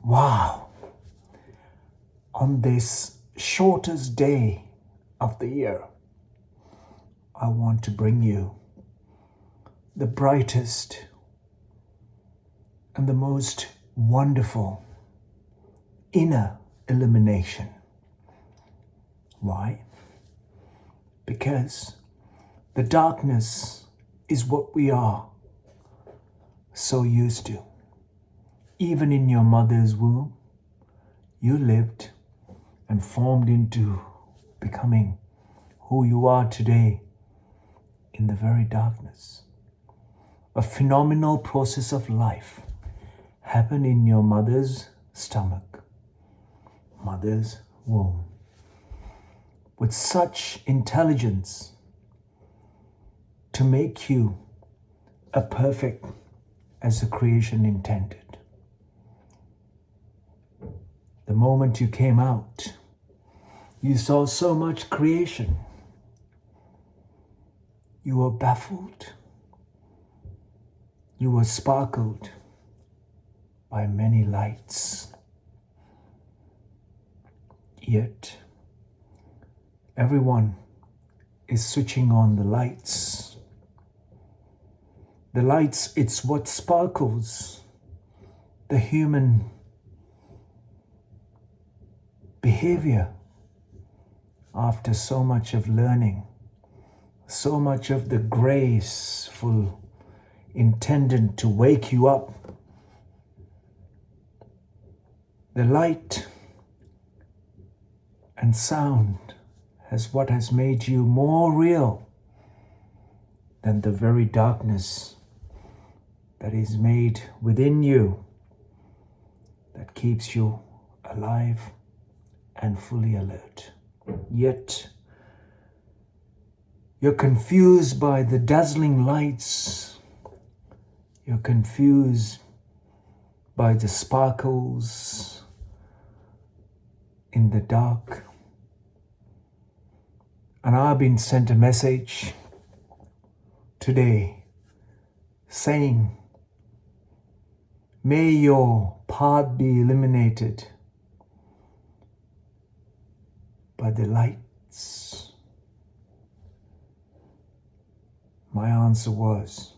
Wow! On this shortest day of the year, I want to bring you the brightest and the most wonderful inner illumination. Why? Because the darkness is what we are so used to. Even in your mother's womb, you lived and formed into becoming who you are today in the very darkness. A phenomenal process of life happened in your mother's stomach, mother's womb, with such intelligence to make you a perfect as the creation intended. The moment you came out, you saw so much creation. You were baffled. You were sparkled by many lights. Yet, everyone is switching on the lights. The lights, it's what sparkles the human behavior after so much of learning, so much of the graceful intended to wake you up. The light and sound is what has made you more real than the very darkness that is made within you that keeps you alive and fully alert. Yet, you're confused by the dazzling lights. You're confused by the sparkles in the dark. And I've been sent a message today saying, may your path be illuminated by the lights. My answer was,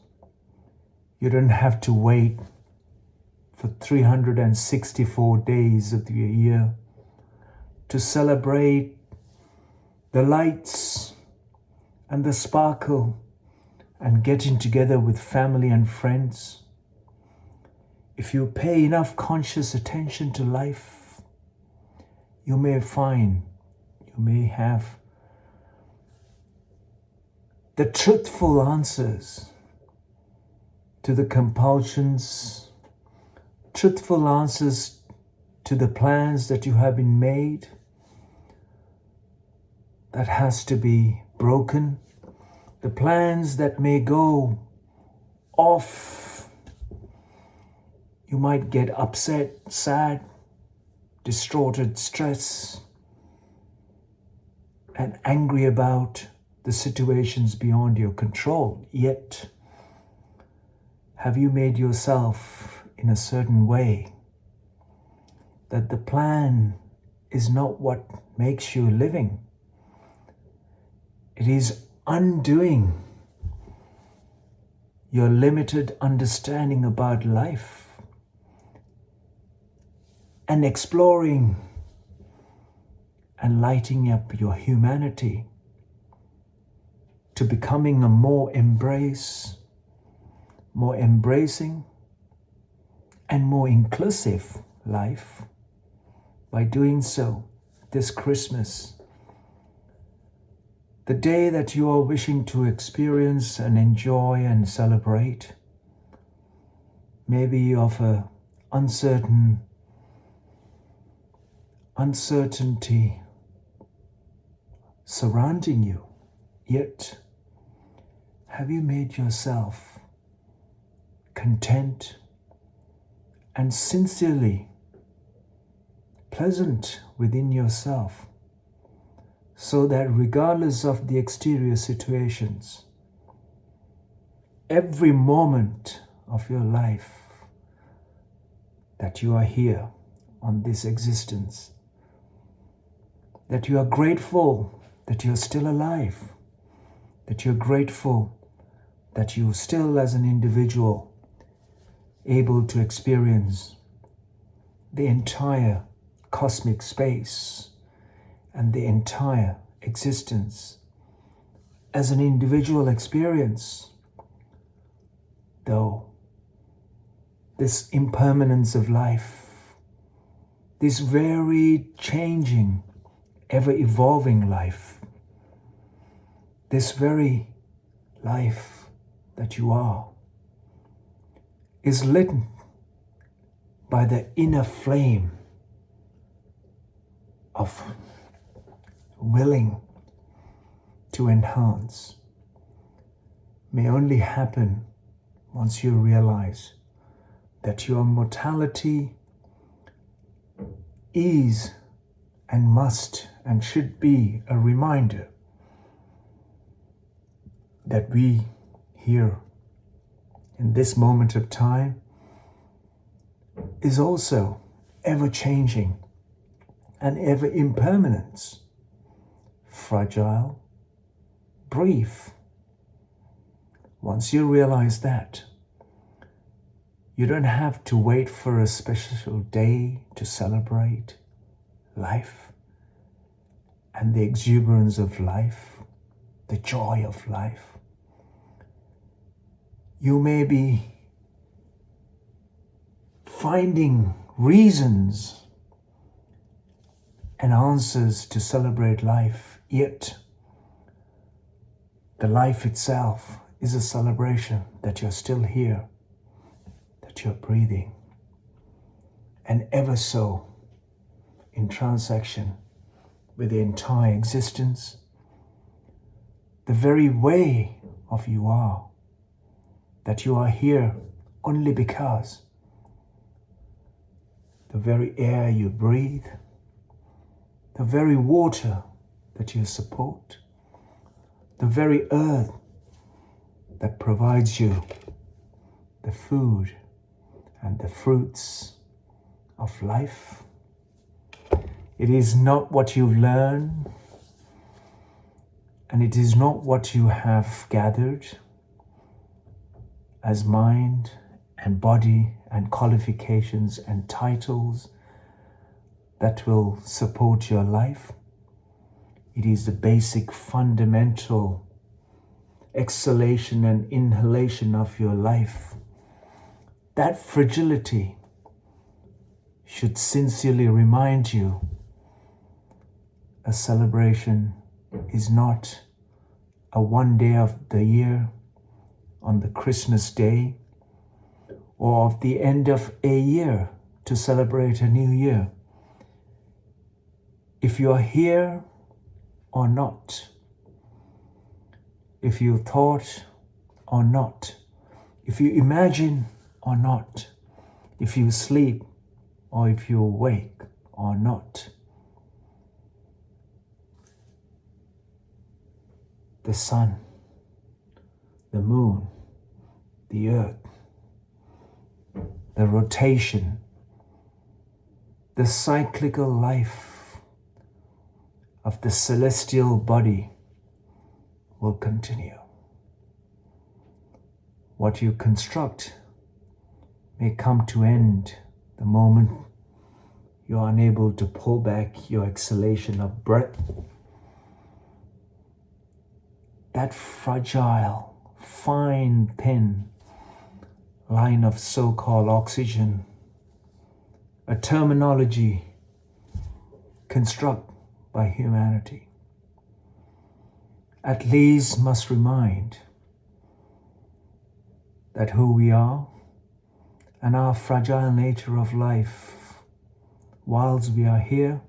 you don't have to wait for 364 days of the year to celebrate the lights and the sparkle and getting together with family and friends. If you pay enough conscious attention to life, you may find you may have the truthful answers to the compulsions, truthful answers to the plans that you have been made that has to be broken, the plans that may go off. You might get upset, sad, distorted, stressed, and angry about the situations beyond your control. Yet, have you made yourself in a certain way that the plan is not what makes you living? It is undoing your limited understanding about life and exploring and lighting up your humanity to becoming a more embracing and more inclusive life. By doing so, this Christmas, the day that you are wishing to experience and enjoy and celebrate, maybe of a uncertainty surrounding you, yet have you made yourself content and sincerely pleasant within yourself, so that regardless of the exterior situations, every moment of your life that you are here on this existence, that you are grateful that you're still alive, that you're grateful that you're still as an individual able to experience the entire cosmic space and the entire existence as an individual experience, though this impermanence of life, this very changing, ever-evolving life, this very life that you are, is lit by the inner flame of willing to enhance, may only happen once you realize that your mortality is and must and should be a reminder that we here in this moment of time is also ever changing and ever impermanent, fragile, brief. Once you realize that, you don't have to wait for a special day to celebrate life and the exuberance of life, the joy of life. You may be finding reasons and answers to celebrate life, yet the life itself is a celebration that you're still here, that you're breathing, and ever so in transaction with the entire existence, the very way of you are, that you are here only because the very air you breathe, the very water that you support, the very earth that provides you the food and the fruits of life. It is not what you've learned, and it is not what you have gathered as mind and body and qualifications and titles that will support your life. It is the basic fundamental exhalation and inhalation of your life. That fragility should sincerely remind you a celebration is not a one day of the year on the Christmas day or of the end of a year to celebrate a new year. If you are here or not, if you thought or not, if you imagine or not, if you sleep or if you awake or not, the sun, the moon, the earth, the rotation, the cyclical life of the celestial body will continue. What you construct may come to end the moment you are unable to pull back your exhalation of breath. That fragile, fine, thin line of so-called oxygen, a terminology constructed by humanity, at least must remind that who we are and our fragile nature of life, whilst we are here,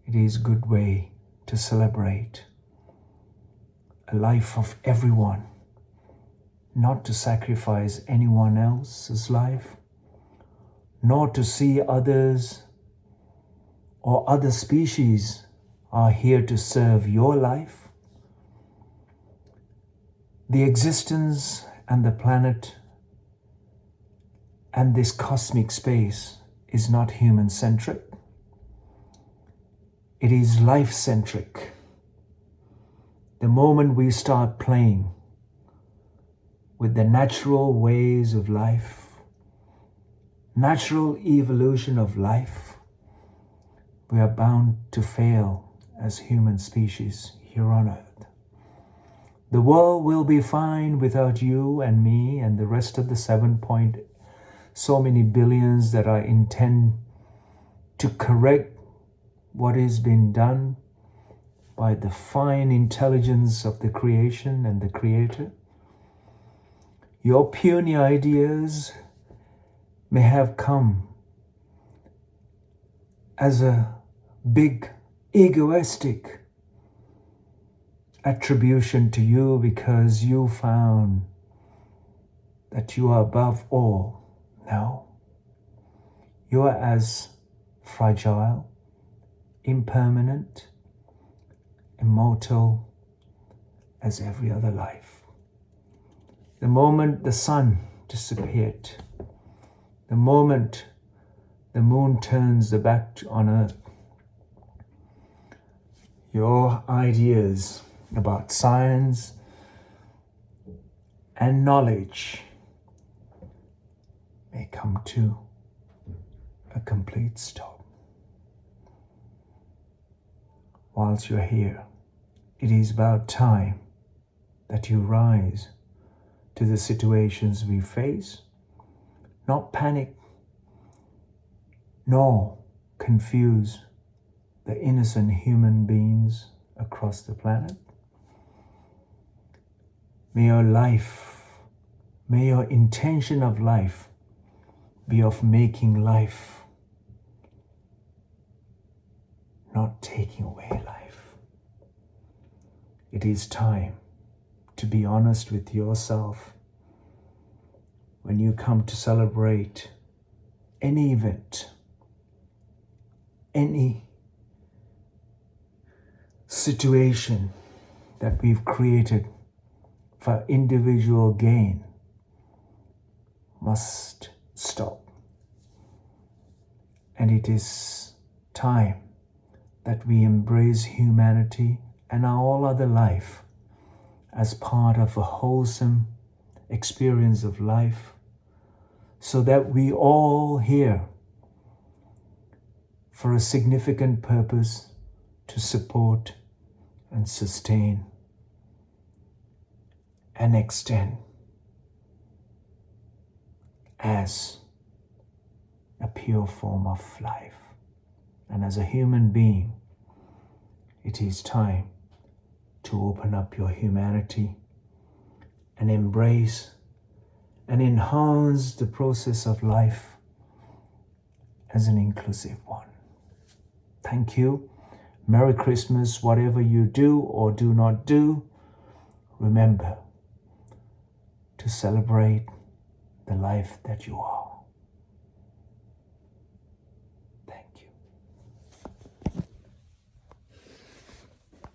it is a good way to celebrate a life of everyone, not to sacrifice anyone else's life, nor to see others or other species are here to serve your life. The existence and the planet and this cosmic space is not human-centric. It is life-centric. The moment we start playing with the natural ways of life, natural evolution of life, we are bound to fail as human species here on Earth. The world will be fine without you and me and the rest of the 7 point so many billions that I intend to correct what has been done by the fine intelligence of the creation and the Creator. Your puny ideas may have come as a big egoistic attribution to you because you found that you are above all. No, you are as fragile, impermanent, immortal as every other life. The moment the sun disappeared, the moment the moon turns the back on Earth, your ideas about science and knowledge may come to a complete stop. Whilst you're here, it is about time that you rise to the situations we face, not panic, nor confuse the innocent human beings across the planet. May your intention of life be of making life, not taking away life. It is time to be honest with yourself when you come to celebrate any event, any situation that we've created for individual gain must stop. And it is time that we embrace humanity and all other life as part of a wholesome experience of life, so that we all here for a significant purpose to support and sustain and extend as a pure form of life. And as a human being, it is time to open up your humanity and embrace and enhance the process of life as an inclusive one. Thank you. Merry Christmas. Whatever you do or do not do, remember to celebrate the life that you are.